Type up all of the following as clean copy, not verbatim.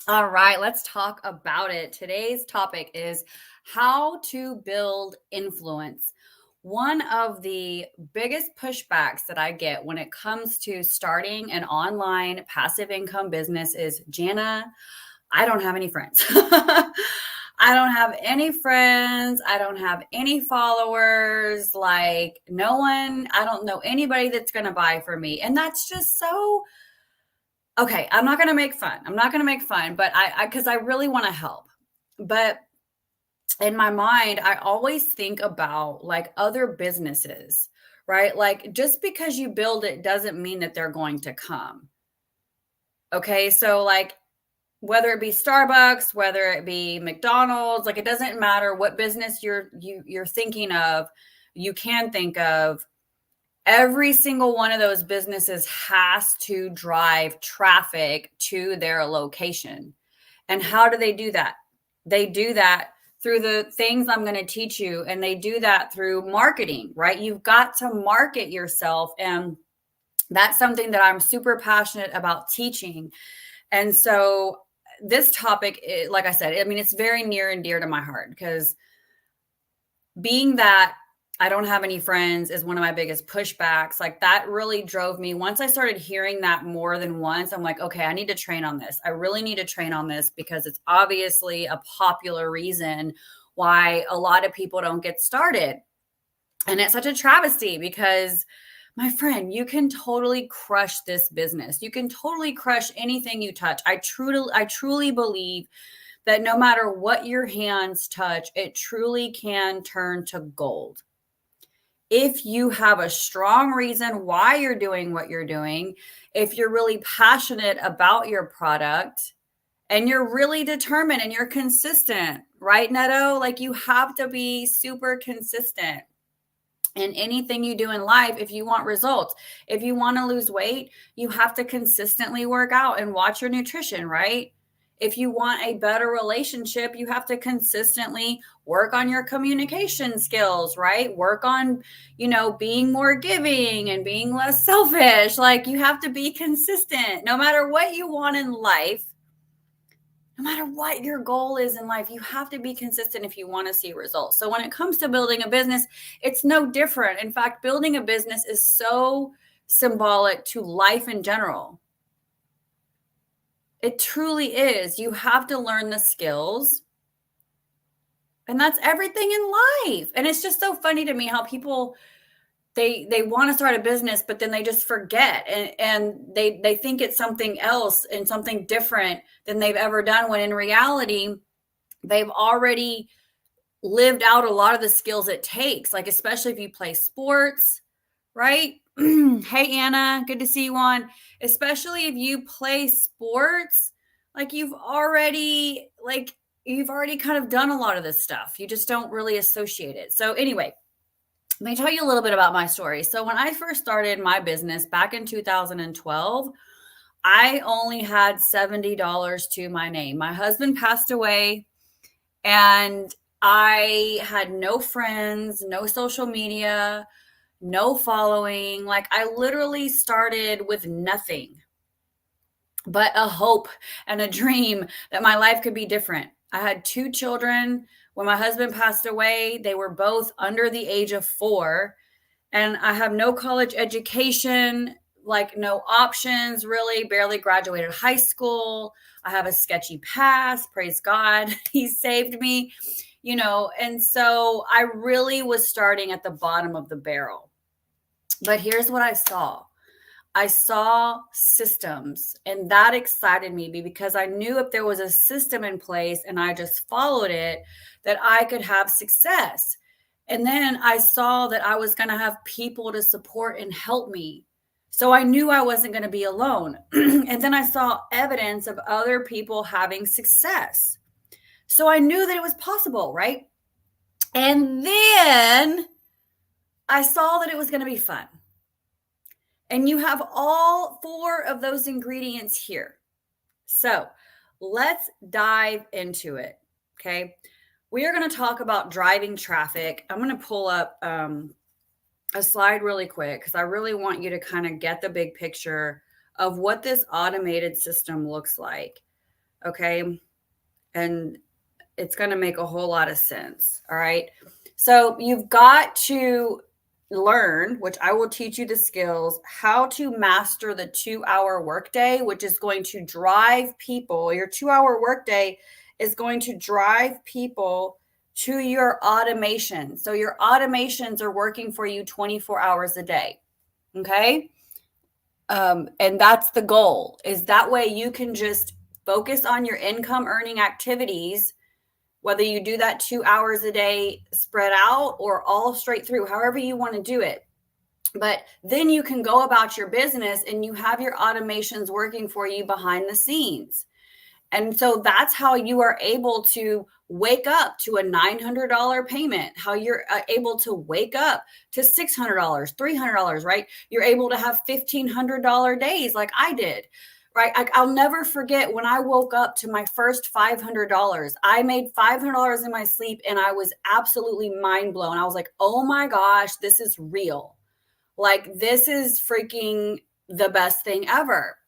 All right, let's talk about it. Today's topic is how to build influence. One of the biggest pushbacks that I get when it comes to starting an online passive income business is, Jana, I don't have any friends. I don't have any friends. I don't have any followers. Like, no one, I don't know anybody that's going to buy for me. And that's just so okay. I'm not going to make fun. I'm not going to make fun, but because I really want to help. But in my mind, I always think about like other businesses, right? Like, just because you build it doesn't mean that they're going to come. Okay. So, like, whether it be Starbucks, whether it be McDonald's, like, it doesn't matter what business you're thinking of, you can think of. Every single one of those businesses has to drive traffic to their location. And how do they do that? They do that through the things I'm going to teach you, and they do that through marketing, right? You've got to market yourself, and that's something that I'm super passionate about teaching. And so this topic, like I said, I mean, it's very near and dear to my heart, because being that I don't have any friends is one of my biggest pushbacks. Like, that really drove me. Once I started hearing that more than once, I'm like, okay, I need to train on this. I really need to train on this, because it's obviously a popular reason why a lot of people don't get started. And it's such a travesty, because my friend, you can totally crush this business. You can totally crush anything you touch. I truly believe that no matter what your hands touch, it truly can turn to gold. If you have a strong reason why you're doing what you're doing, if you're really passionate about your product, and you're really determined and you're consistent, right, Neto? Like, you have to be super consistent in anything you do in life if you want results. If you want to lose weight, you have to consistently work out and watch your nutrition, right? If you want a better relationship, you have to consistently work on your communication skills, right? Work on, being more giving and being less selfish. Like, you have to be consistent no matter what you want in life. No matter what your goal is in life, you have to be consistent if you want to see results. So when it comes to building a business, it's no different. In fact, building a business is so symbolic to life in general. It truly is. You have to learn the skills. And that's everything in life. And it's just so funny to me how people they want to start a business, but then they just forget, and they think it's something else and something different than they've ever done, when in reality they've already lived out a lot of the skills it takes, like, especially if you play sports, right? Hey, Anna, good to see you on. Especially if you play sports, like, you've already kind of done a lot of this stuff. You just don't really associate it. So anyway, let me tell you a little bit about my story. So when I first started my business back in 2012, I only had $70 to my name. My husband passed away, and I had no friends, no social media, no following. Like, I literally started with nothing but a hope and a dream that my life could be different. I had two children. When my husband passed away, they were both under the age of 4. And I have no college education, like, no options, really, barely graduated high school. I have a sketchy past. Praise God. He saved me, and so I really was starting at the bottom of the barrel. But here's what I saw systems, and that excited me, because I knew if there was a system in place and I just followed it, that I could have success. And then I saw that I was going to have people to support and help me. So I knew I wasn't going to be alone. And then I saw evidence of other people having success. So I knew that it was possible, right? And then I saw that it was going to be fun. And you have all 4 of those ingredients here. So let's dive into it. Okay. We are going to talk about driving traffic. I'm going to pull up a slide really quick, because I really want you to kind of get the big picture of what this automated system looks like. Okay. And it's going to make a whole lot of sense. All right. So you've got to learn, which I will teach you the skills, how to master the 2 hour workday, which is going to drive people. Your 2 hour workday is going to drive people to your automation. So your automations are working for you 24 hours a day. Okay. And that's the goal, is that way you can just focus on your income earning activities, whether you do that 2 hours a day spread out or all straight through, however you want to do it. But then you can go about your business and you have your automations working for you behind the scenes. And so that's how you are able to wake up to a $900 payment, how you're able to wake up to $600, $300, right? You're able to have $1,500 days like I did, right? I'll never forget when I woke up to my first $500. I made $500 in my sleep and I was absolutely mind blown. I was like, oh my gosh, this is real. Like, this is freaking the best thing ever.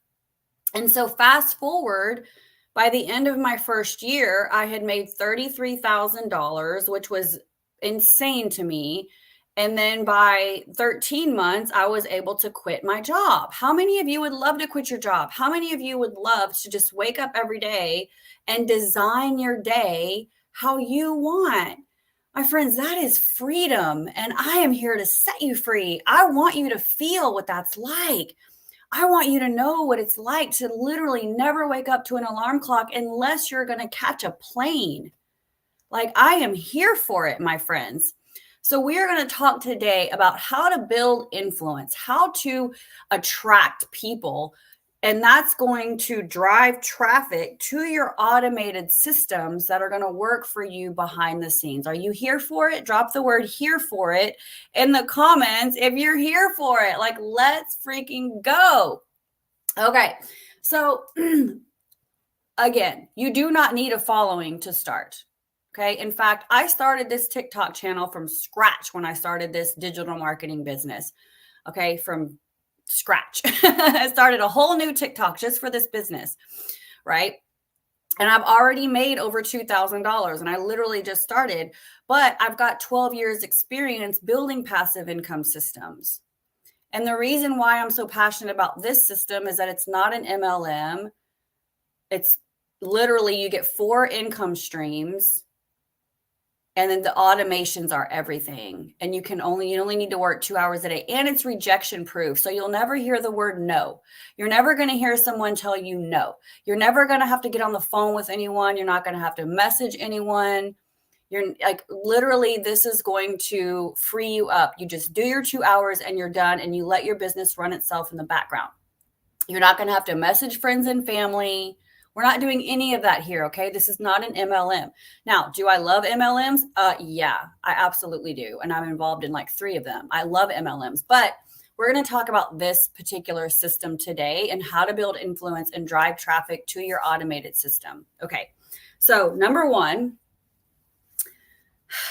And so fast forward, by the end of my first year, I had made $33,000, which was insane to me. And then by 13 months, I was able to quit my job. How many of you would love to quit your job? How many of you would love to just wake up every day and design your day how you want? My friends, that is freedom. And I am here to set you free. I want you to feel what that's like. I want you to know what it's like to literally never wake up to an alarm clock unless you're going to catch a plane. Like, I am here for it, my friends. So we are going to talk today about how to build influence, how to attract people, and that's going to drive traffic to your automated systems that are going to work for you behind the scenes. Are you here for it? Drop the word "here for it" in the comments if you're here for it. Like, let's freaking go. Okay. So again, you do not need a following to start. Okay. In fact, I started this TikTok channel from scratch when I started this digital marketing business. Okay. From scratch. I started a whole new TikTok just for this business. Right. And I've already made over $2,000 and I literally just started, but I've got 12 years experience building passive income systems. And the reason why I'm so passionate about this system is that it's not an MLM. It's literally, you get 4 income streams, and then the automations are everything. And you only need to work 2 hours a day, and it's rejection proof. So you'll never hear the word no. You're never going to hear someone tell you no. You're never going to have to get on the phone with anyone. You're not going to have to message anyone. You're like, literally, this is going to free you up. You just do your 2 hours and you're done, and you let your business run itself in the background. You're not going to have to message friends and family. We're not doing any of that here. Okay. This is not an MLM. Now, do I love MLMs? Yeah, I absolutely do. And I'm involved in like 3 of them. I love MLMs, but we're going to talk about this particular system today and how to build influence and drive traffic to your automated system. Okay. So number 1,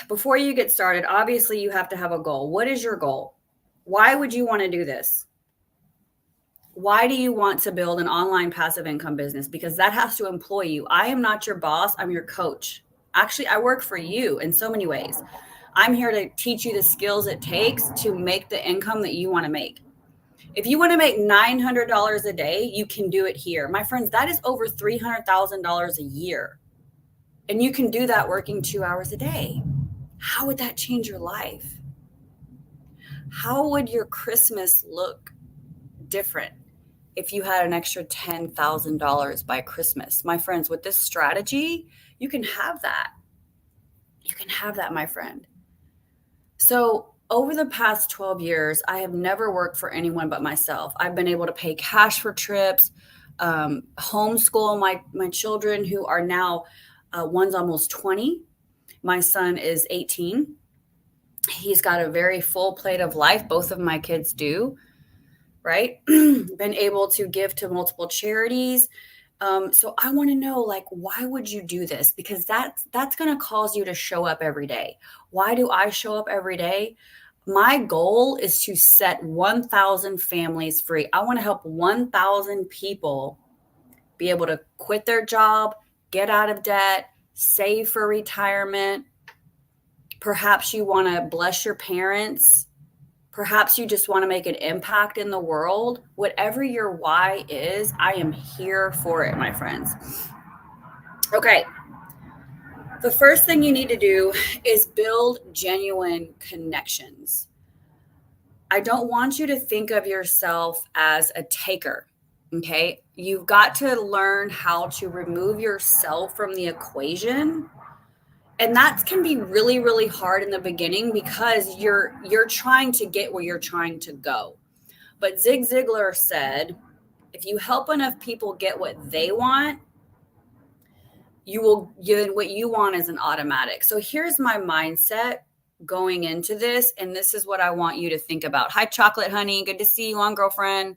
before you get started, obviously you have to have a goal. What is your goal? Why would you want to do this? Why do you want to build an online passive income business? Because that has to employ you. I am not your boss. I'm your coach. Actually, I work for you in so many ways. I'm here to teach you the skills it takes to make the income that you want to make. If you want to make $900 a day, you can do it here. My friends, that is over $300,000 a year. And you can do that working 2 hours a day. How would that change your life? How would your Christmas look different if you had an extra $10,000 by Christmas? My friends, with this strategy, you can have that. You can have that, my friend. So over the past 12 years, I have never worked for anyone but myself. I've been able to pay cash for trips, homeschool my children, who are now, one's almost 20. My son is 18. He's got a very full plate of life. Both of my kids do. Right? Been able to give to multiple charities. So I want to know, like, why would you do this? Because that's going to cause you to show up every day. Why do I show up every day? My goal is to set 1,000 families free. I want to help 1,000 people be able to quit their job, get out of debt, save for retirement. Perhaps you want to bless your parents. Perhaps you just want to make an impact in the world. Whatever your why is, I am here for it, my friends. Okay. The first thing you need to do is build genuine connections. I don't want you to think of yourself as a taker. Okay. You've got to learn how to remove yourself from the equation. And that can be really, really hard in the beginning because you're trying to get where you're trying to go. But Zig Ziglar said, if you help enough people get what they want, you will get what you want as an automatic. So here's my mindset going into this. And this is what I want you to think about. Hi, chocolate honey. Good to see you on, girlfriend.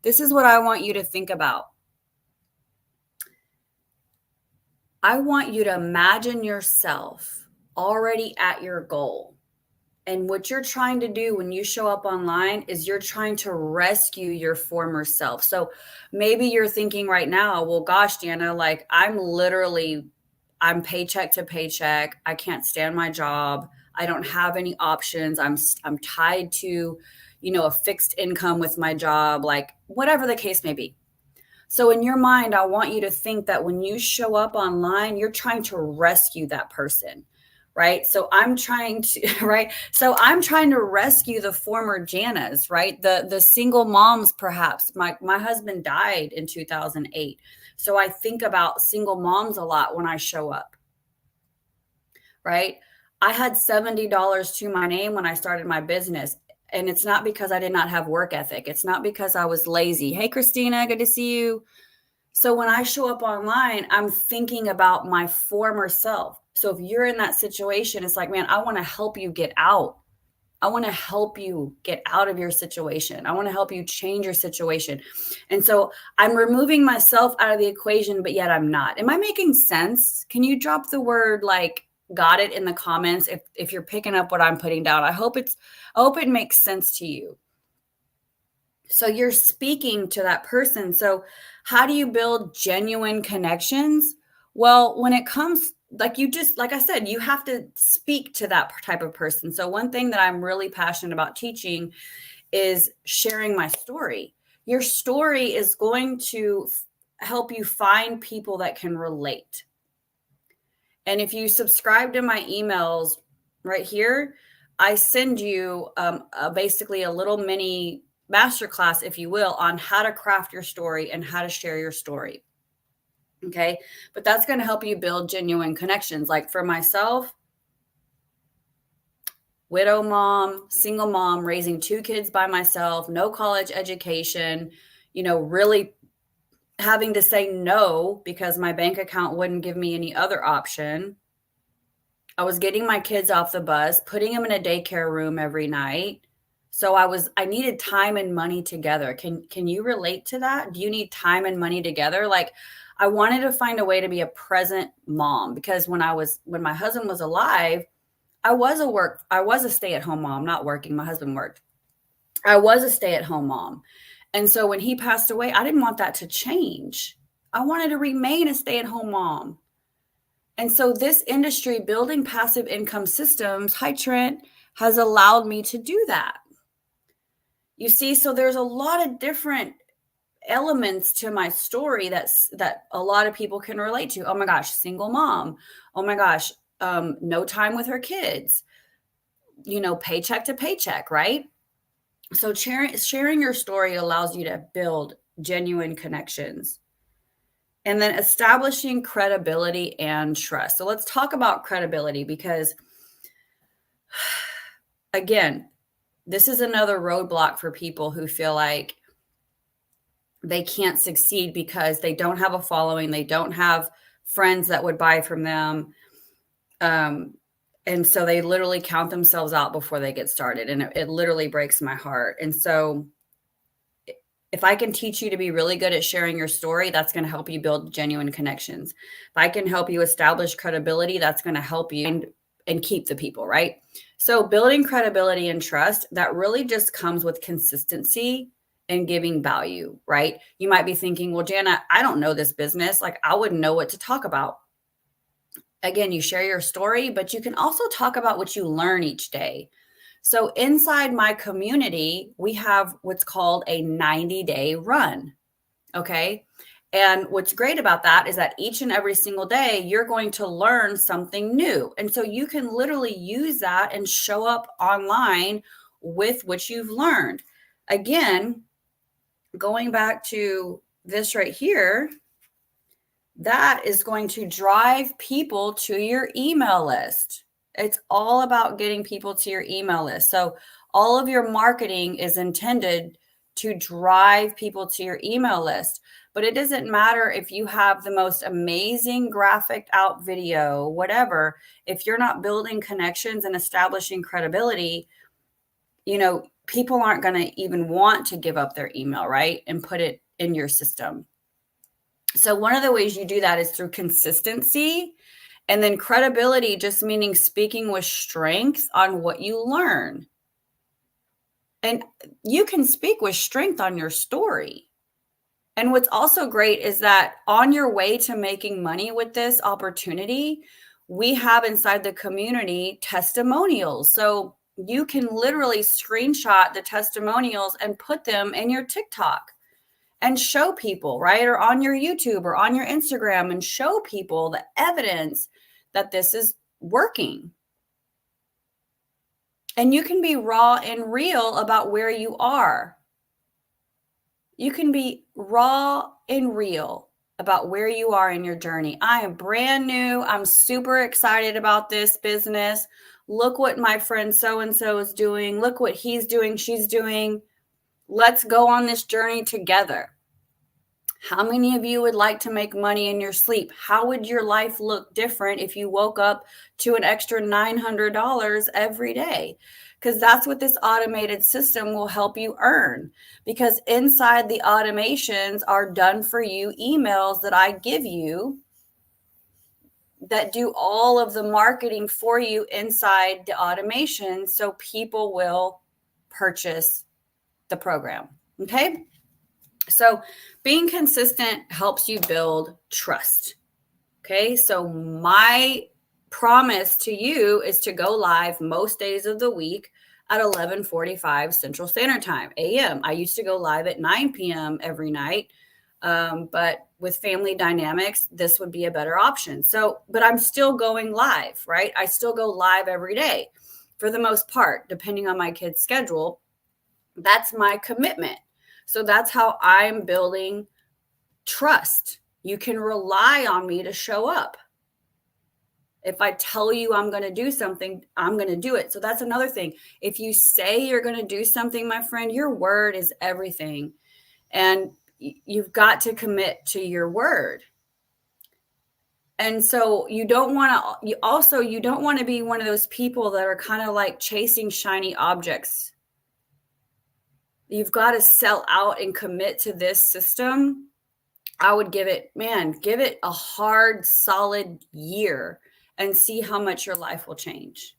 This is what I want you to think about. I want you to imagine yourself already at your goal. And what you're trying to do when you show up online is you're trying to rescue your former self. So maybe you're thinking right now, well, gosh, Deanna, like I'm paycheck to paycheck. I can't stand my job. I don't have any options. I'm tied to, a fixed income with my job, like whatever the case may be. So in your mind, I want you to think that when you show up online, you're trying to rescue that person, right? So I'm trying to, right? So I'm trying to rescue the former Janas, right? The single moms, perhaps. My husband died in 2008. So I think about single moms a lot when I show up, right? I had $70 to my name when I started my business. And it's not because I did not have work ethic. It's not because I was lazy. Hey, Christina, good to see you. So when I show up online, I'm thinking about my former self. So if you're in that situation, it's like, man, I want to help you get out. I want to help you get out of your situation. I want to help you change your situation. And so I'm removing myself out of the equation, but yet I'm not. Am I making sense? Can you drop the word like got it in the comments if you're picking up what I'm putting down? I hope it makes sense to you. So you're speaking to that person. So how do you build genuine connections? Well, when it comes, like I said, you have to speak to that type of person. So one thing that I'm really passionate about teaching is sharing my story. Your story is going to help you find people that can relate. And if you subscribe to my emails right here, I send you basically a little mini masterclass, if you will, on how to craft your story and how to share your story. Okay. But that's going to help you build genuine connections. Like for myself, widow mom, single mom, raising 2 kids by myself, no college education, really having to say no because my bank account wouldn't give me any other option. I was getting my kids off the bus, putting them in a daycare room every night. So I needed time and money together. Can you relate to that? Do you need time and money together? Like I wanted to find a way to be a present mom because when my husband was alive, I was a stay-at-home mom, not working. My husband worked. I was a stay-at-home mom. And so when he passed away, I didn't want that to change. I wanted to remain a stay-at-home mom. And so this industry, building passive income systems, hi Trent, has allowed me to do that. You see, so there's a lot of different elements to my story that a lot of people can relate to. Oh my gosh, single mom. Oh my gosh, no time with her kids. Paycheck to paycheck, right? So sharing your story allows you to build genuine connections. And then establishing credibility and trust. So let's talk about credibility because, again, this is another roadblock for people who feel like they can't succeed because they don't have a following. They don't have friends that would buy from them. And so they literally count themselves out before they get started. And it literally breaks my heart. And so if I can teach you to be really good at sharing your story, that's going to help you build genuine connections. If I can help you establish credibility, that's going to help you and keep the people, right? So building credibility and trust, that really just comes with consistency and giving value, right? You might be thinking, well, Jana, I don't know this business. Like, I wouldn't know what to talk about. Again, you share your story, but you can also talk about what you learn each day. So inside my community, we have what's called a 90-day run. Okay. And what's great about that is that each and every single day, you're going to learn something new. And so you can literally use that and show up online with what you've learned. Again, going back to this right here, that is going to drive people to your email list. It's all about getting people to your email list. So all of your marketing is intended to drive people to your email list. But it doesn't matter if you have the most amazing graphic out video, whatever, if you're not building connections and establishing credibility, people aren't going to even want to give up their email, right? And put it in your system. So one of the ways you do that is through consistency, and then credibility, just meaning speaking with strength on what you learn. And you can speak with strength on your story. And what's also great is that on your way to making money with this opportunity, we have inside the community testimonials. So you can literally screenshot the testimonials and put them in your TikTok and show people, right? Or on your YouTube or on your Instagram, and show people the evidence that this is working. And you can be raw and real about where you are. You can be raw and real about where you are in your journey. I am brand new. I'm super excited about this business. Look what my friend so-and-so is doing. Look what he's doing, she's doing. Let's go on this journey together. How many of you would like to make money in your sleep? How would your life look different if you woke up to an extra $900 every day? Because that's what this automated system will help you earn. Because inside the automations are done for you emails that I give you that do all of the marketing for you inside the automation, so people will purchase the program. Okay. So being consistent helps you build trust. Okay. So my promise to you is to go live most days of the week at 11:45 Central Standard Time, a.m. I used to go live at 9 p.m. every night. But with family dynamics, this would be a better option. So, but I'm still going live, right? I still go live every day for the most part, depending on my kid's schedule. That's my commitment. So that's how I'm building trust. You can rely on me to show up. If I tell you I'm going to do something, I'm going to do it. So that's another thing. If you say you're going to do something, my friend, your word is everything. And you've got to commit to your word. And so you don't want to be one of those people that are kind of like chasing shiny objects. You've got to sell out and commit to this system. I would give it a hard, solid year and see how much your life will change.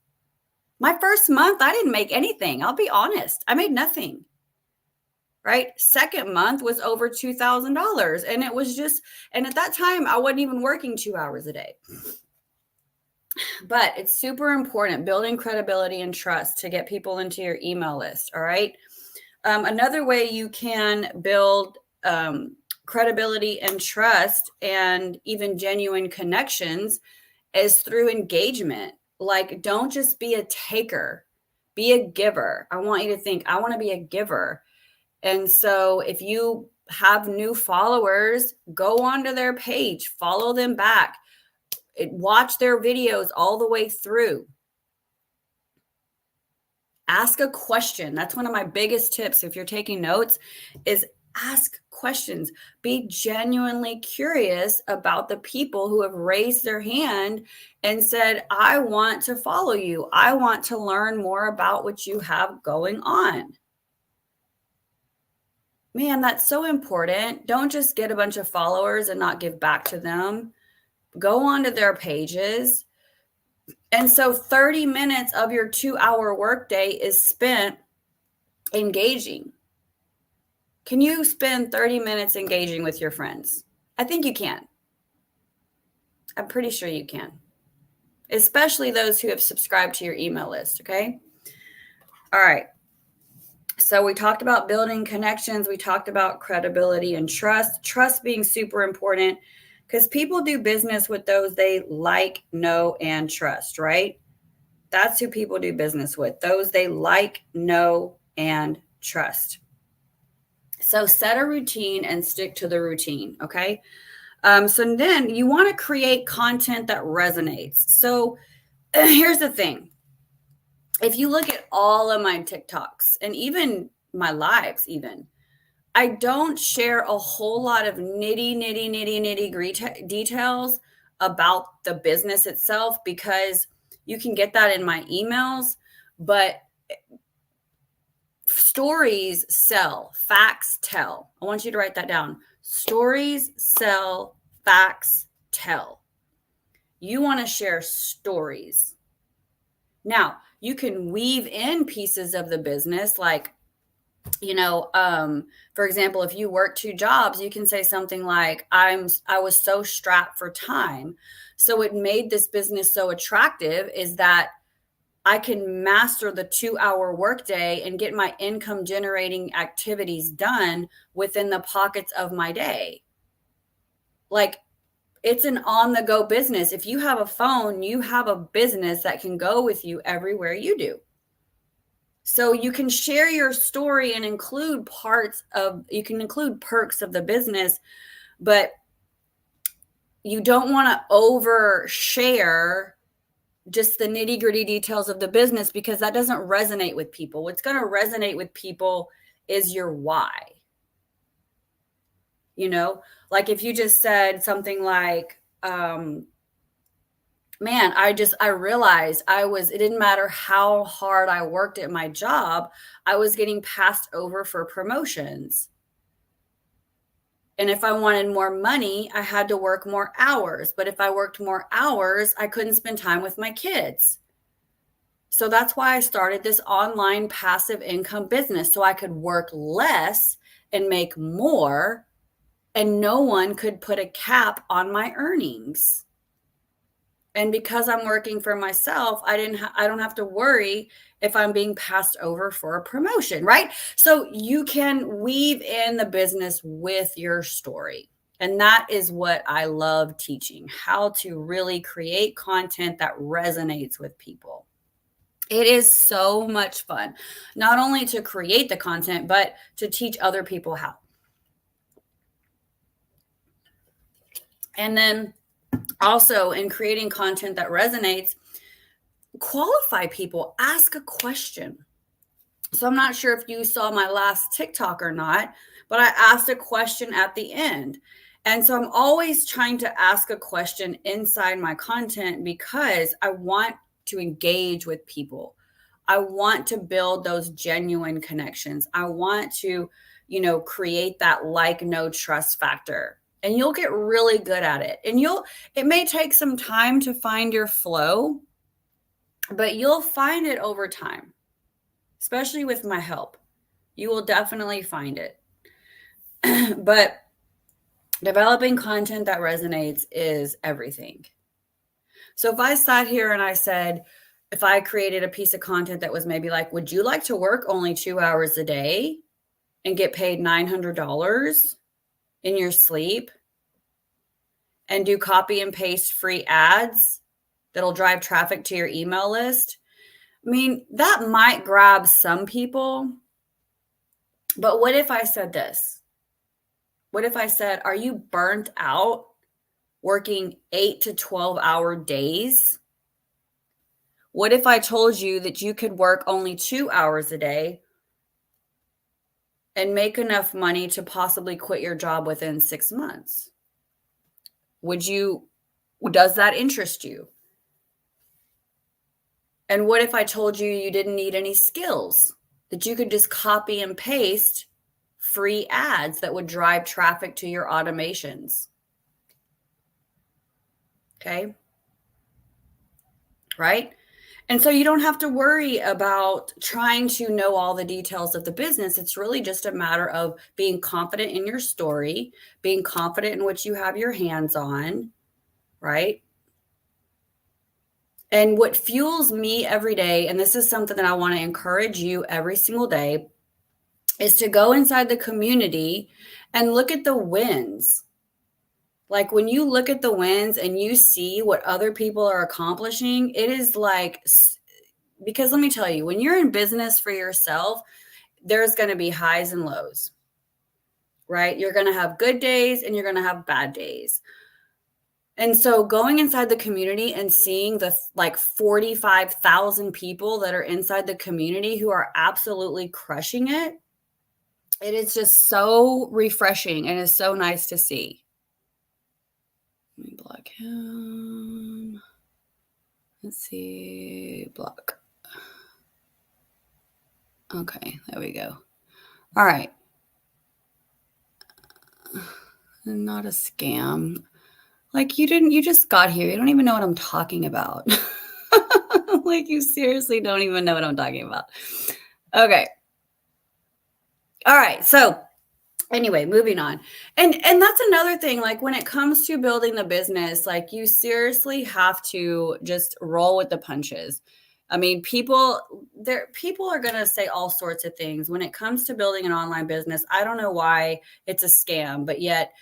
My first month, I didn't make anything. I'll be honest. I made nothing. Right? Second month was over $2,000. And at that time, I wasn't even working 2 hours a day. But it's super important, building credibility and trust to get people into your email list. All right. Another way you can build credibility and trust and even genuine connections is through engagement. Like, don't just be a taker, be a giver. I want you to think, I want to be a giver. And so if you have new followers, go onto their page, follow them back, watch their videos all the way through. Ask a question. That's one of my biggest tips. If you're taking notes, is ask questions. Be genuinely curious about the people who have raised their hand and said, I want to follow you. I want to learn more about what you have going on. Man, that's so important. Don't just get a bunch of followers and not give back to them. Go onto their pages, And so 30 minutes of your 2-hour workday is spent engaging. Can you spend 30 minutes engaging with your friends? I think you can. I'm pretty sure you can, especially those who have subscribed to your email list. Okay. All right. So we talked about building connections. We talked about credibility and trust being super important because people do business with those they like, know, and trust, right? That's who people do business with, those they like, know, and trust. So set a routine and stick to the routine. Okay. So then you want to create content that resonates. So here's the thing. If you look at all of my TikToks and even my lives, even, I don't share a whole lot of nitty gritty details about the business itself because you can get that in my emails, but stories sell, facts tell. I want you to write that down. Stories sell, facts tell. You want to share stories. Now, you can weave in pieces of the business like, for example, if you work 2 jobs, you can say something like, I was so strapped for time. So what made this business so attractive is that I can master the 2-hour workday and get my income generating activities done within the pockets of my day. Like, it's an on the go business. If you have a phone, you have a business that can go with you everywhere you do. So you can share your story and you can include perks of the business, but you don't want to overshare just the nitty gritty details of the business because that doesn't resonate with people. What's going to resonate with people is your why. Like if you just said something like, man, I realized it didn't matter how hard I worked at my job, I was getting passed over for promotions. And if I wanted more money, I had to work more hours. But if I worked more hours, I couldn't spend time with my kids. So that's why I started this online passive income business so I could work less and make more, and no one could put a cap on my earnings. And because I'm working for myself, I don't have to worry if I'm being passed over for a promotion, right? So you can weave in the business with your story. And that is what I love teaching, how to really create content that resonates with people. It is so much fun, not only to create the content, but to teach other people how. And then also in creating content that resonates, qualify people, ask a question. So I'm not sure if you saw my last TikTok or not, but I asked a question at the end. And so I'm always trying to ask a question inside my content because I want to engage with people. I want to build those genuine connections. I want to, create that like, no trust factor. And you'll get really good at it. And it may take some time to find your flow, but you'll find it over time, especially with my help. You will definitely find it. But developing content that resonates is everything. So if I sat here and I said, if I created a piece of content that was maybe like, would you like to work only 2 hours a day and get paid $900 in your sleep and do copy and paste free ads that'll drive traffic to your email list? I mean, that might grab some people. But what if I said this? What if I said, are you burnt out working 8 to 12-hour days? What if I told you that you could work only 2 hours a day and make enough money to possibly quit your job within 6 months? Does that interest you? And what if I told you you didn't need any skills, that you could just copy and paste free ads that would drive traffic to your automations? Okay. right? And so you don't have to worry about trying to know all the details of the business. It's really just a matter of being confident in your story, being confident in what you have your hands on, right? And what fuels me every day, and this is something that I want to encourage you every single day, is to go inside the community and look at the wins. Like when you look at the wins and you see what other people are accomplishing, it is like, because let me tell you, when you're in business for yourself, there's going to be highs and lows, right? You're going to have good days and you're going to have bad days. And so going inside the community and seeing the like 45,000 people that are inside the community who are absolutely crushing it, it is just so refreshing and it's so nice to see. Let me block him. Let's see, block. Okay, there we go. All right. Not a scam. Like you just got here. You don't even know what I'm talking about. Like you seriously don't even know what I'm talking about. Okay. All right. So anyway, moving on. And that's another thing, like when it comes to building the business, like you seriously have to just roll with the punches. I mean, people are going to say all sorts of things when it comes to building an online business. I don't know why it's a scam, but yet,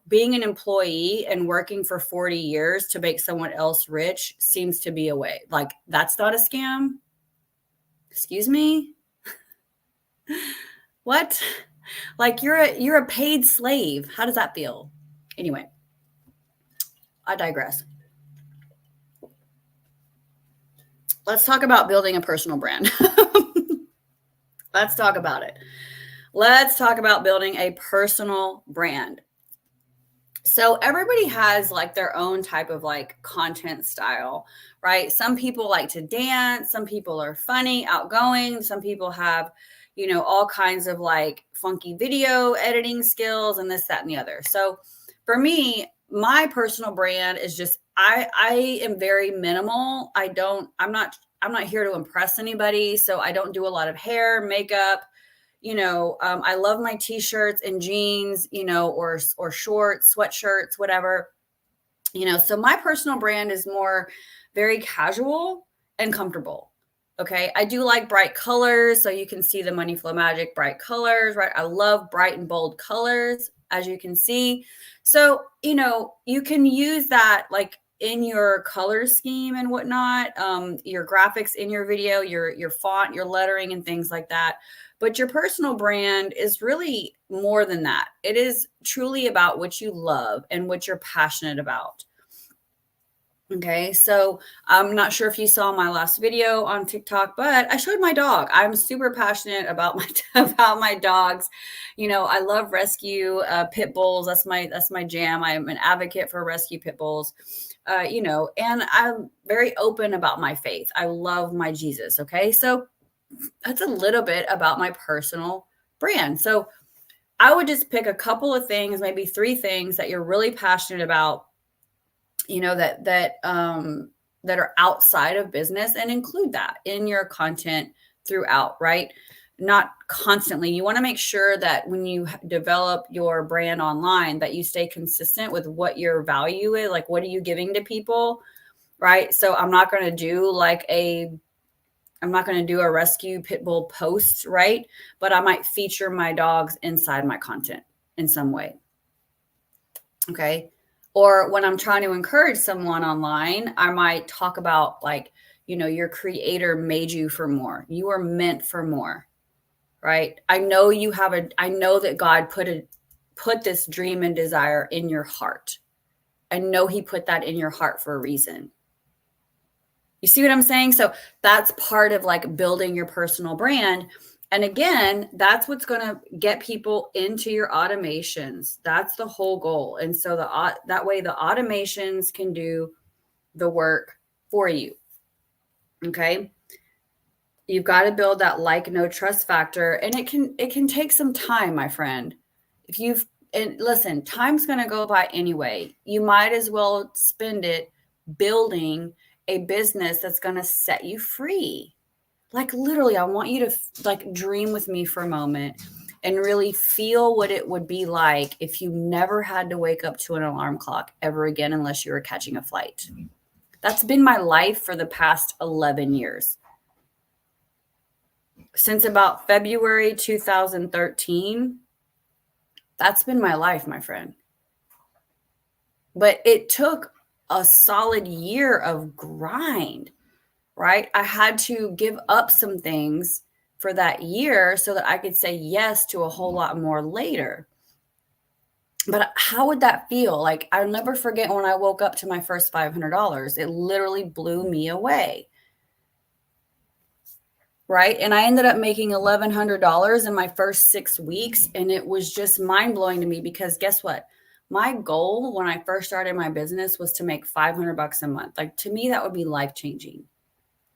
being an employee and working for 40 years to make someone else rich seems to be a way. Like that's not a scam. Excuse me? What? Like you're a paid slave. How does that feel? Anyway, I digress. Let's talk about building a personal brand. Let's talk about it. Let's talk about building a personal brand. So everybody has like their own type of like content style, right? Some people like to dance, some people are funny, outgoing, some people have, all kinds of like funky video editing skills and this, that, and the other. So for me, my personal brand is just I am very minimal. I'm not here to impress anybody. So I don't do a lot of hair, makeup. I love my t-shirts and jeans, or shorts, sweatshirts, whatever, so my personal brand is more very casual and comfortable. Okay. I do like bright colors. So you can see the Money Flow Magic bright colors, right? I love bright and bold colors, as you can see. So, you can use that like in your color scheme and whatnot, your graphics in your video, your font, your lettering and things like that. But your personal brand is really more than that. It is truly about what you love and what you're passionate about. Okay, so I'm not sure if you saw my last video on TikTok, but I showed my dog. I'm super passionate about my dogs. I love rescue pit bulls. That's my jam. I'm an advocate for rescue pit bulls. And I'm very open about my faith. I love my Jesus. Okay, so that's a little bit about my personal brand. So I would just pick a couple of things, maybe 3 things that you're really passionate about, that are outside of business, and include that in your content throughout, right? Not constantly. You want to make sure that when you develop your brand online, that you stay consistent with what your value is. Like, what are you giving to people, right? So I'm not going to do a rescue pit bull post, right? But I might feature my dogs inside my content in some way. Okay. Or when I'm trying to encourage someone online, I might talk about like, your creator made you for more. You are meant for more, right? I know that God put this dream and desire in your heart. I know he put that in your heart for a reason. You see what I'm saying? So that's part of like building your personal brand. And again, that's what's going to get people into your automations. That's the whole goal. And so that way the automations can do the work for you. Okay. You've got to build that like, no trust factor. And it can take some time, my friend. And listen, time's going to go by anyway. You might as well spend it building a business that's going to set you free. Like literally, I want you to like dream with me for a moment and really feel what it would be like if you never had to wake up to an alarm clock ever again unless you were catching a flight. That's been my life for the past 11 years. Since about February 2013, that's been my life, my friend. But it took a solid year of grind, right? I had to give up some things for that year so that I could say yes to a whole lot more later. But how would that feel? Like, I'll never forget when I woke up to my first $500. It literally blew me away. Right. And I ended up making $1,100 in my first 6 weeks. And it was just mind blowing to me because guess what? My goal when I first started my business was to make $500 a month. Like, to me, that would be life changing.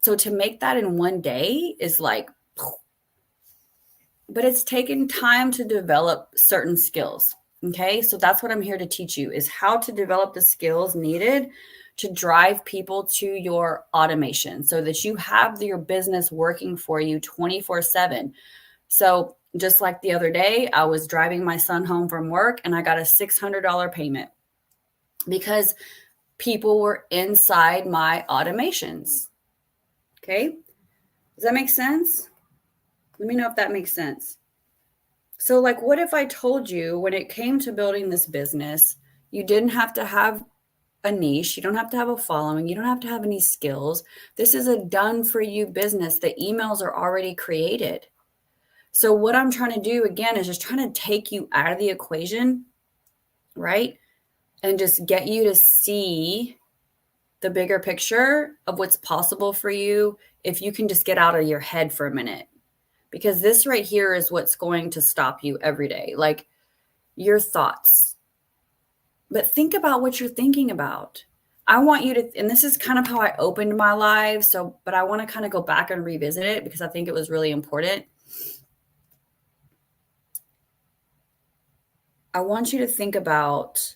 So to make that in one day is like, but it's taken time to develop certain skills. Okay. So that's what I'm here to teach you is how to develop the skills needed to drive people to your automation so that you have your business working for you 24/7. So just like the other day, I was driving my son home from work and I got a $600 payment because people were inside my automations. Okay. Does that make sense? Let me know if that makes sense. So, like, what if I told you when it came to building this business, you didn't have to have a niche, you don't have to have a following, you don't have to have any skills. This is a done for you business. The emails are already created. So, what I'm trying to do again is just trying to take you out of the equation, right? And just get you to see the bigger picture of what's possible for you if you can just get out of your head for a minute. Because this right here is what's going to stop you every day, like your thoughts. But think about what you're thinking about. I want you to, and this is kind of how I opened my live. So, but I want to kind of go back and revisit it because I think it was really important. I want you to think about,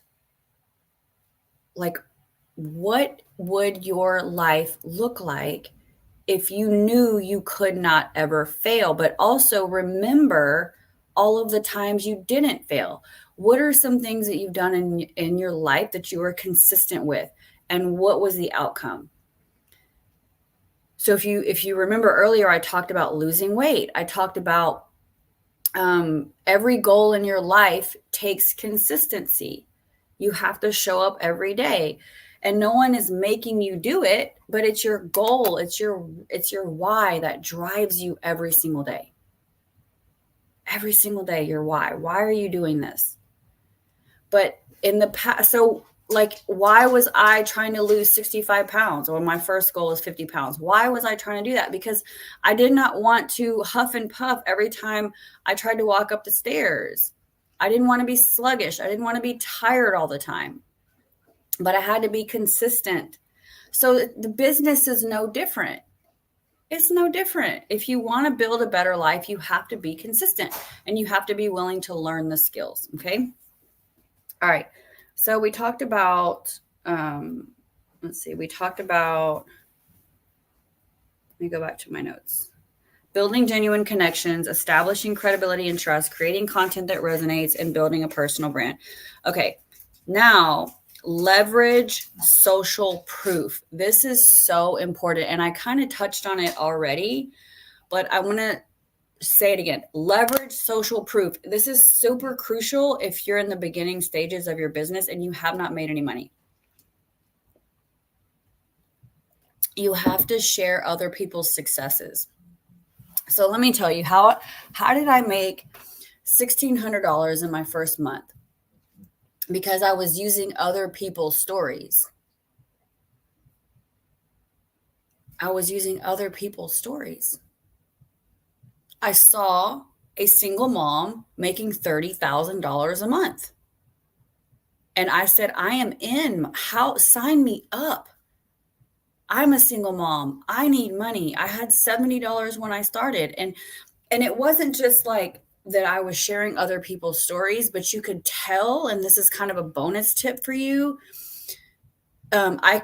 like, what would your life look like if you knew you could not ever fail, but also remember all of the times you didn't fail. What are some things that you've done in your life that you were consistent with, and what was the outcome? So if you remember earlier, I talked about losing weight. I talked about every goal in your life takes consistency. You have to show up every day. And no one is making you do it, but it's your goal. It's your why that drives you every single day. Every single day, your why. Why are you doing this? But in the past, so like, why was I trying to lose 65 pounds when my first goal was 50 pounds? Why was I trying to do that? Because I did not want to huff and puff every time I tried to walk up the stairs. I didn't want to be sluggish. I didn't want to be tired all the time. But I had to be consistent. So the business is no different. It's no different. If you want to build a better life, you have to be consistent and you have to be willing to learn the skills. Okay. All right. So we talked about, let's see, let me go back to my notes. Building genuine connections, establishing credibility and trust, creating content that resonates, and building a personal brand. Okay. Now, leverage social proof. This is so important. And I kind of touched on it already, but I want to say it again. Leverage social proof. This is super crucial if you're in the beginning stages of your business and you have not made any money. You have to share other people's successes. So let me tell you, how did I make $1,600 in my first month? Because I was using other people's stories. I was using other people's stories. I saw a single mom making $30,000 a month. And I said, I am in. Sign me up. I'm a single mom. I need money. I had $70 when I started. And it wasn't just like that I was sharing other people's stories, but you could tell, and this is kind of a bonus tip for you. I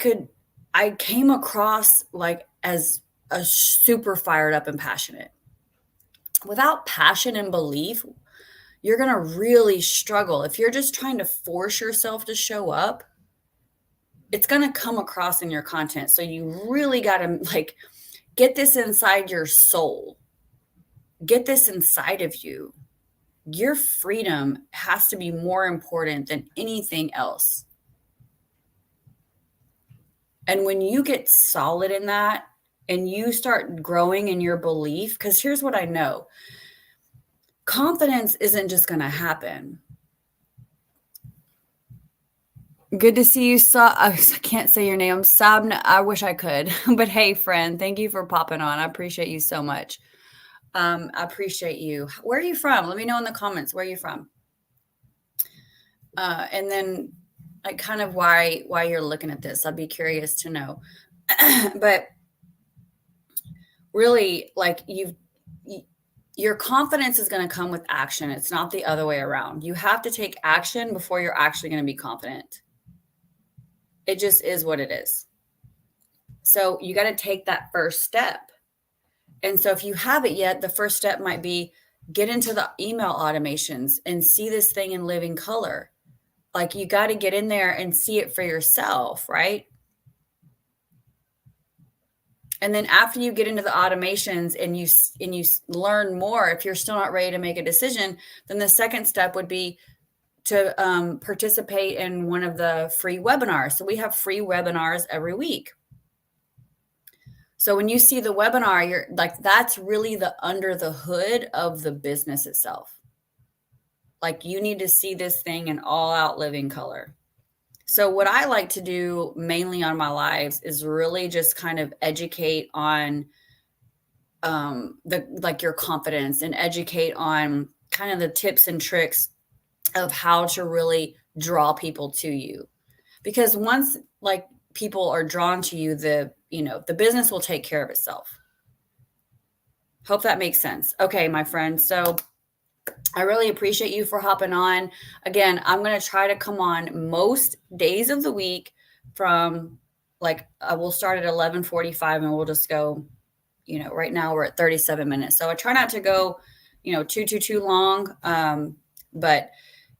I came across like as a super fired up and passionate. Without passion and belief, you're going to really struggle. If you're just trying to force yourself to show up, it's going to come across in your content. So you really got to like get this inside your soul. Get this inside of you. Your freedom has to be more important than anything else. And when you get solid in that and you start growing in your belief, because here's what I know, confidence isn't just going to happen. Good to see you. I can't say your name. Sabna. I wish I could, but hey, friend, thank you for popping on. I appreciate you so much. I appreciate you. Where are you from? Let me know in the comments. Where are you from? And then like kind of why you're looking at this. I'd be curious to know. But really, like your confidence is going to come with action. It's not the other way around. You have to take action before you're actually going to be confident. It just is what it is. So you got to take that first step. And so if you haven't yet, the first step might be get into the email automations and see this thing in living color. Like you got to get in there and see it for yourself, right? And then after you get into the automations and you learn more, if you're still not ready to make a decision, then the second step would be to participate in one of the free webinars. So we have free webinars every week. So when you see the webinar, you're like, that's really the under the hood of the business itself. Like you need to see this thing in all out living color. So what I like to do mainly on my lives is really just kind of educate on your confidence and educate on kind of the tips and tricks of how to really draw people to you. Because once like people are drawn to you, the business will take care of itself. Hope that makes sense. Okay, my friend. So I really appreciate you for hopping on. Again, I'm going to try to come on most days of the week from like, we'll start at 11:45 and we'll just go, right now we're at 37 minutes. So I try not to go, too long. But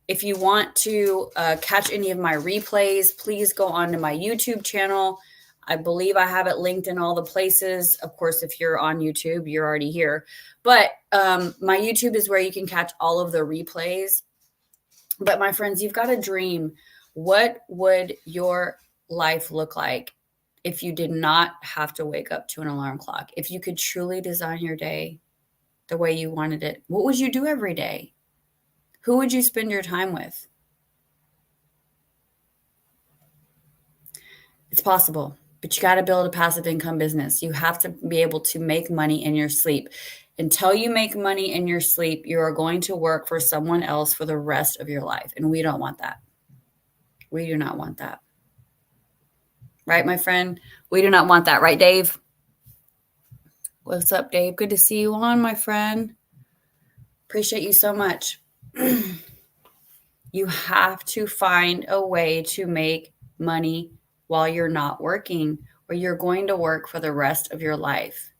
if you want to catch any of my replays, please go on to my YouTube channel. I believe I have it linked in all the places. Of course, if you're on YouTube, you're already here. But my YouTube is where you can catch all of the replays. But my friends, you've got to dream. What would your life look like if you did not have to wake up to an alarm clock? If you could truly design your day the way you wanted it, what would you do every day? Who would you spend your time with? It's possible, but you got to build a passive income business. You have to be able to make money in your sleep. Until you make money in your sleep, you are going to work for someone else for the rest of your life. And we don't want that. We do not want that. Right, my friend? We do not want that. Right, Dave? What's up, Dave? Good to see you on, my friend. Appreciate you so much. You have to find a way to make money while you're not working, or you're going to work for the rest of your life.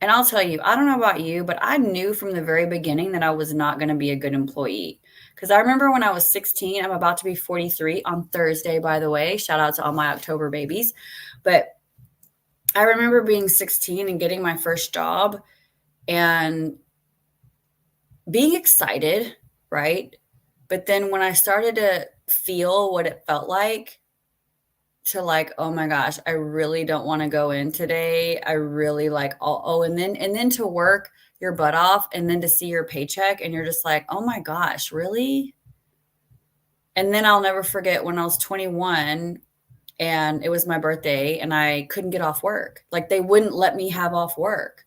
And I'll tell you, I don't know about you, but I knew from the very beginning that I was not going to be a good employee. Because I remember when I was 16, I'm about to be 43 on Thursday, by the way. Shout out to all my October babies. But I remember being 16 and getting my first job and being excited, right? But then when I started to feel what it felt like to like, oh my gosh, I really don't want to go in today. I really like, and then to work your butt off and then to see your paycheck and you're just like, oh my gosh, really? And then I'll never forget when I was 21 and it was my birthday and I couldn't get off work. Like they wouldn't let me have off work.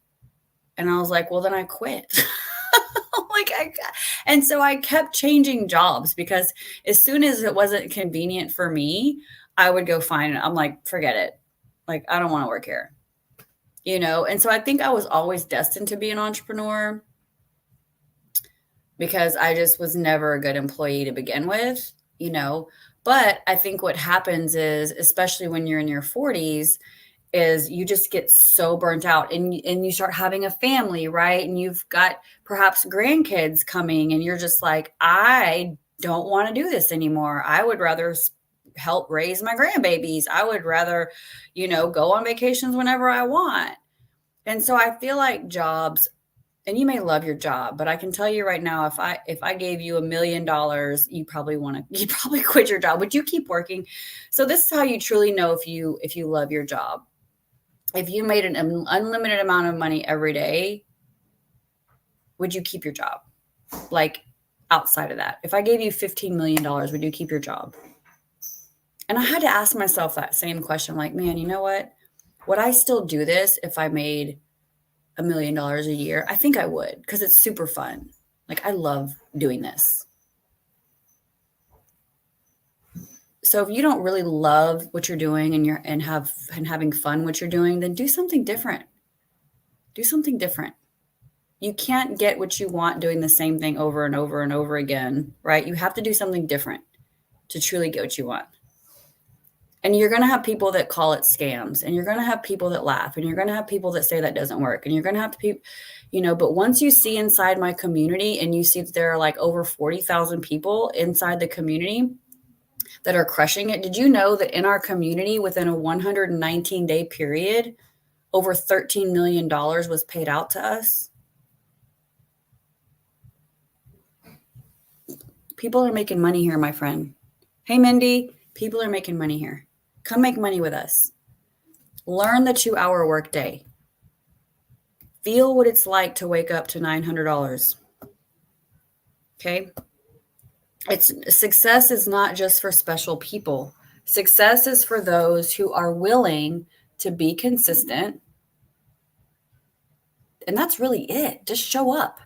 And I was like, well, then I quit. And so I kept changing jobs because as soon as it wasn't convenient for me, I would go find it. I'm like, forget it. Like, I don't want to work here, And so I think I was always destined to be an entrepreneur because I just was never a good employee to begin with, But I think what happens is, especially when you're in your 40s, is you just get so burnt out, and you start having a family, right? And you've got perhaps grandkids coming, and you're just like, I don't want to do this anymore. I would rather help raise my grandbabies. I would rather, go on vacations whenever I want. And so I feel like jobs, and you may love your job, but I can tell you right now, if I gave you $1 million, you probably you probably quit your job. Would you keep working? So this is how you truly know if you love your job. If you made an unlimited amount of money every day, would you keep your job? Like, outside of that, if I gave you $15 million, would you keep your job? And I had to ask myself that same question. Like, man, you know what? Would I still do this if I made $1 million a year? I think I would, because it's super fun. Like, I love doing this. So if you don't really love what you're doing, and having fun what you're doing, then do something different. Do something different. You can't get what you want doing the same thing over and over and over again, right? You have to do something different to truly get what you want. And you're going to have people that call it scams, and you're going to have people that laugh, and you're going to have people that say that doesn't work, and you're going to have people, but once you see inside my community, and you see that there are like over 40,000 people inside the community that are crushing it. Did you know that in our community, within a 119-day period, over $13 million was paid out to us? People are making money here, my friend. Hey, Mindy, people are making money here. Come make money with us. Learn the 2-hour workday. Feel what it's like to wake up to $900. Okay? Success is not just for special people. Success is for those who are willing to be consistent. And that's really it. Just show up.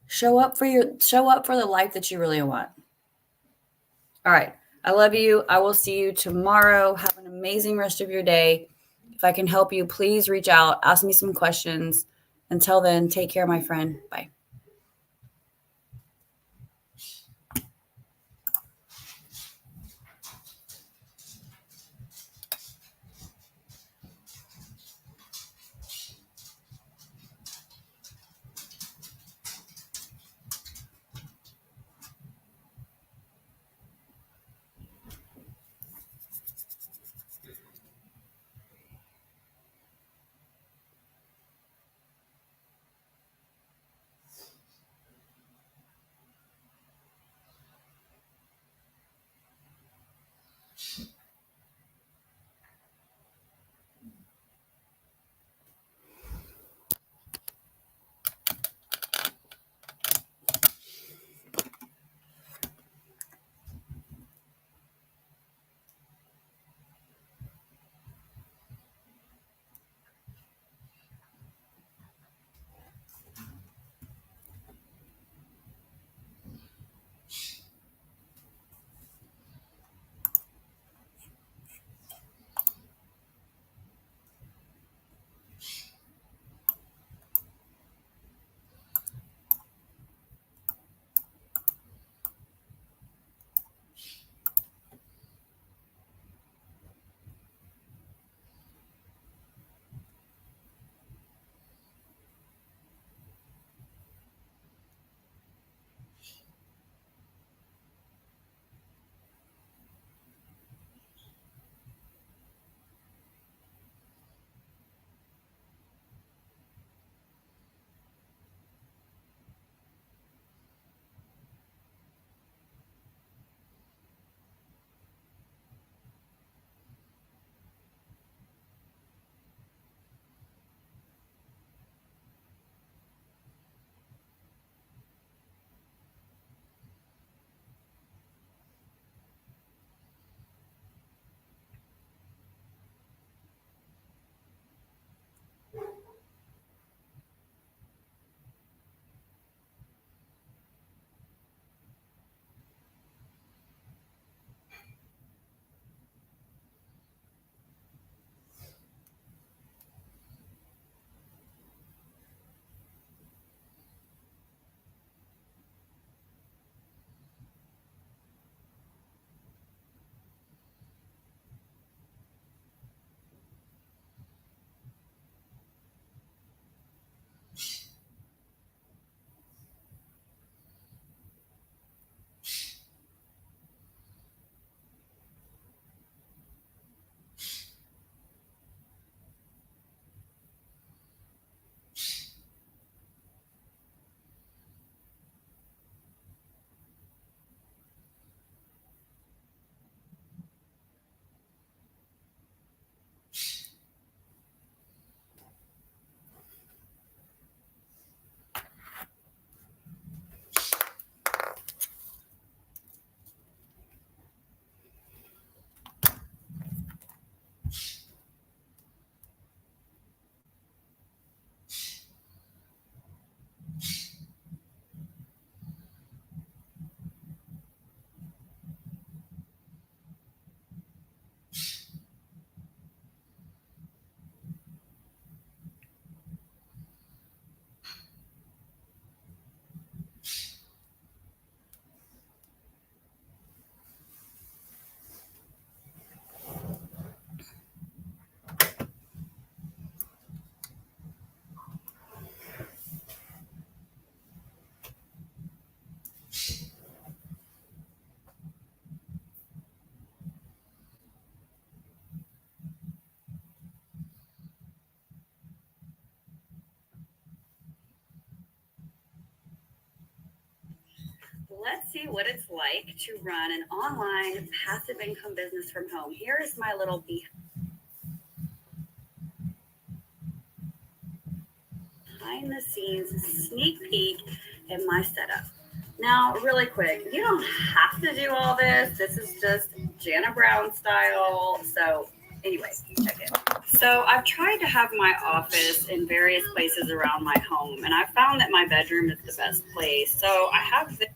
Show up for the life that you really want. All right. I love you. I will see you tomorrow. Have an amazing rest of your day. If I can help you, please reach out. Ask me some questions. Until then, take care, my friend. Bye. Let's see what it's like to run an online passive income business from home. Here is my little behind the scenes sneak peek at my setup. Now, really quick, you don't have to do all this. This is just Jana Brown style. So, anyway, check it. So, I've tried to have my office in various places around my home, and I found that my bedroom is the best place. So, I have this.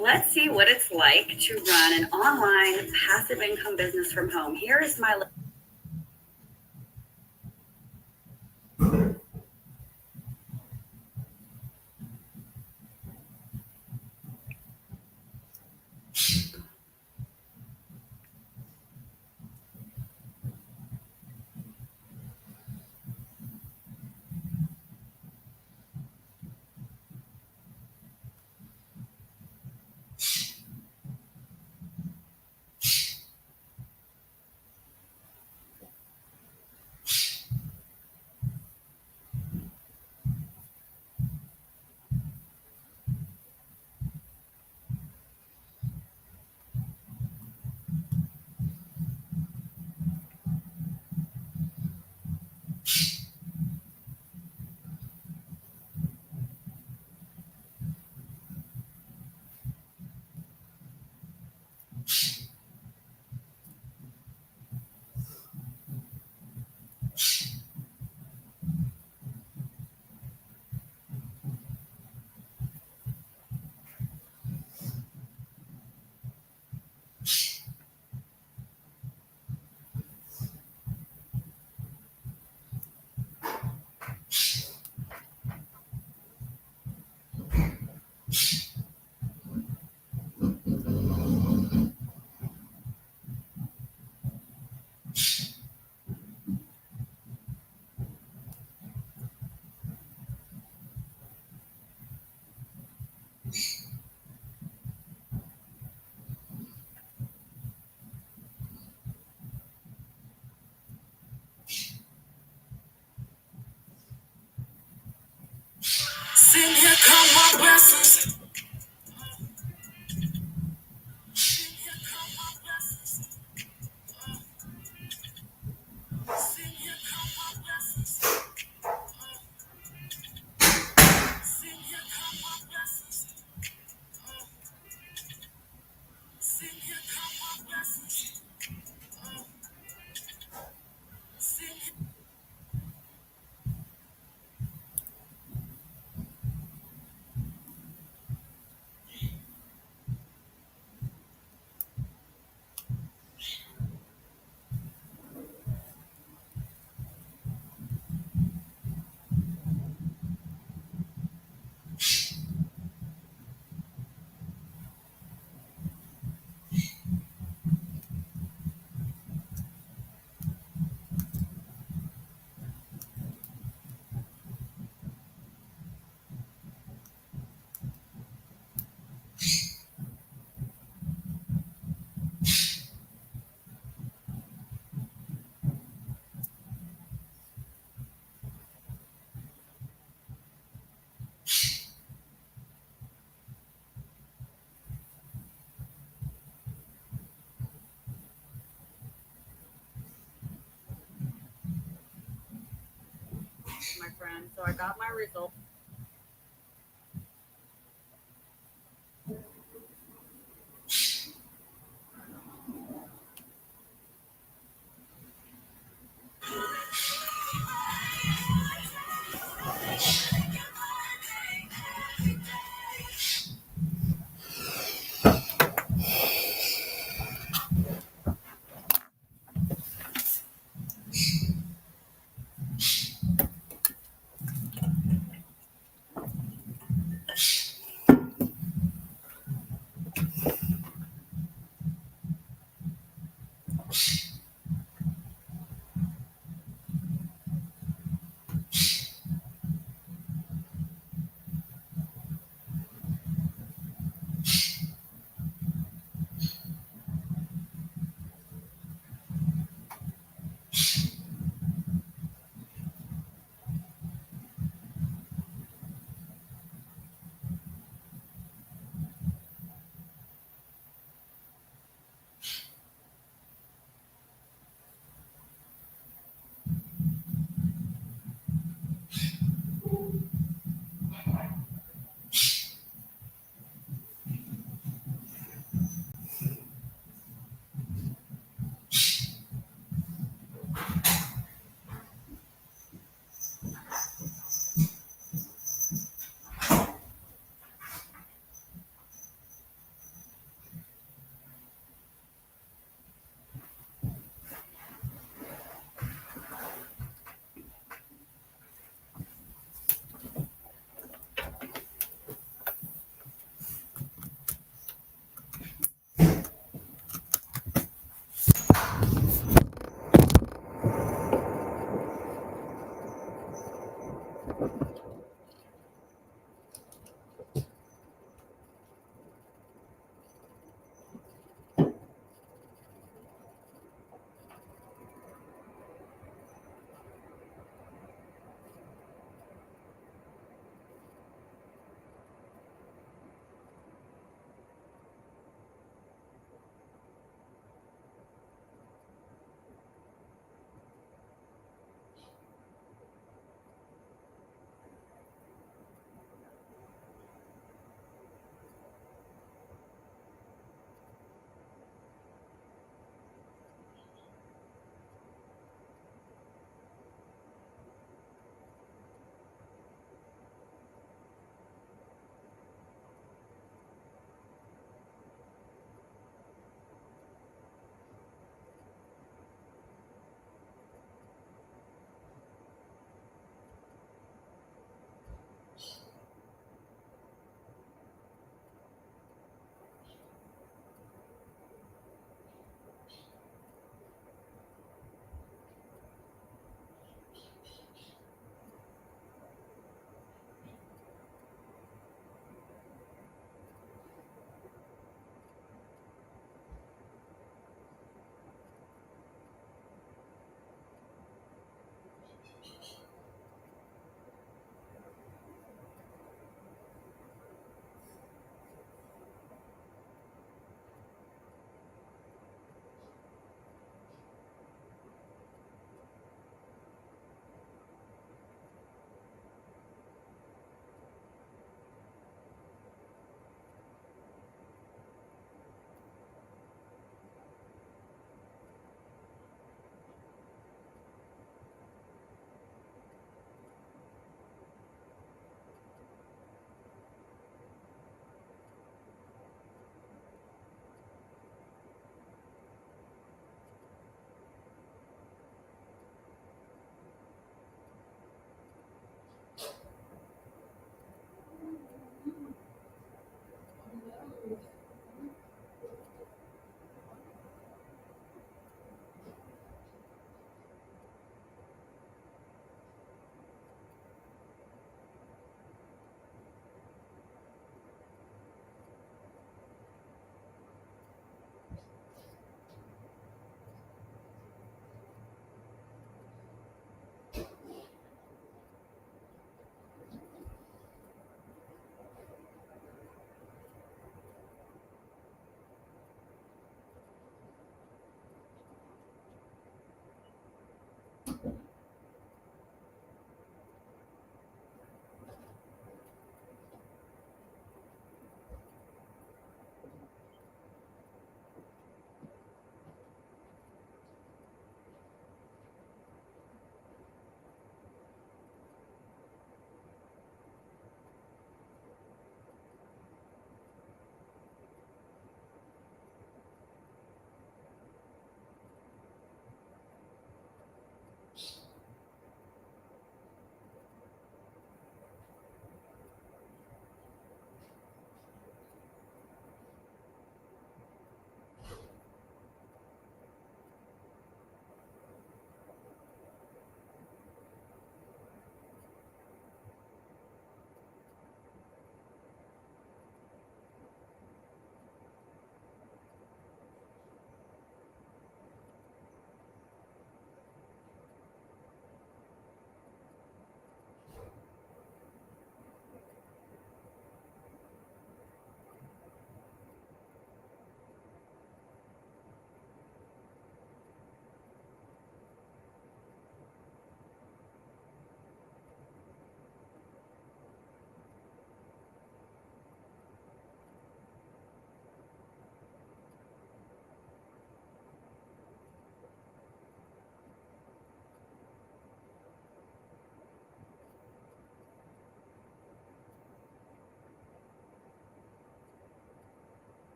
Let's see what it's like to run an online passive income business from home. Here is my my friend. So I got my results.